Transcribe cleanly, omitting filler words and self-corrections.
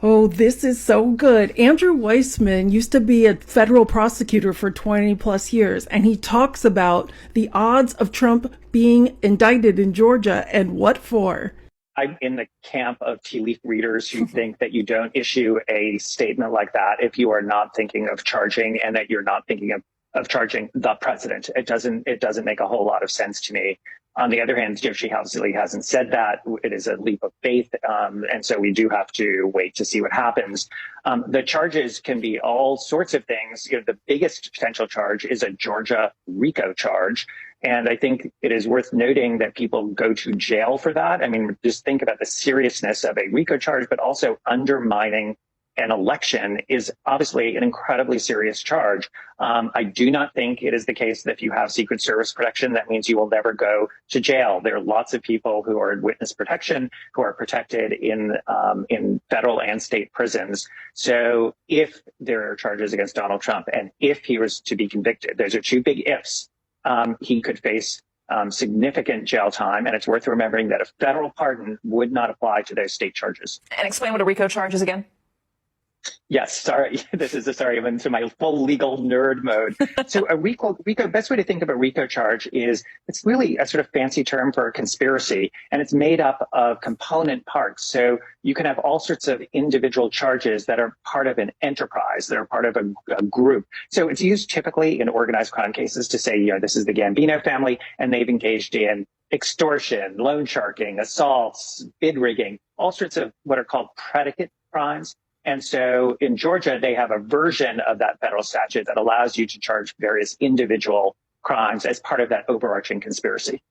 Oh, this is so good. Andrew Weissman used to be a federal prosecutor for 20 plus years, and he talks about the odds of Trump being indicted in Georgia and what for. I'm in the camp of tea leaf readers who think that you don't issue a statement like that if you are not thinking of charging and that you're not thinking of charging the president. It doesn't make a whole lot of sense to me. On the other hand, Joshi Housley hasn't said that. It is a leap of faith. And so we do have to wait to see what happens. The charges can be all sorts of things. The biggest potential charge is a Georgia RICO charge. And I think it is worth noting that people go to jail for that. I mean, just think about the seriousness of a RICO charge, but also undermining an election is obviously an incredibly serious charge. I do not think it is the case that if you have Secret Service protection, that means you will never go to jail. There are lots of people who are in witness protection who are protected in federal and state prisons. So if there are charges against Donald Trump and if he was to be convicted, those are two big ifs. He could face significant jail time. And it's worth remembering that a federal pardon would not apply to those state charges. And explain what a RICO charge is again. Yes, sorry. I'm into my full legal nerd mode. So a RICO, best way to think of a RICO charge is it's really a sort of fancy term for a conspiracy, and it's made up of component parts. So you can have all sorts of individual charges that are part of an enterprise, that are part of a group. So it's used typically in organized crime cases to say, this is the Gambino family, and they've engaged in extortion, loan sharking, assaults, bid rigging, all sorts of what are called predicate crimes. And so in Georgia, they have a version of that federal statute that allows you to charge various individual crimes as part of that overarching conspiracy.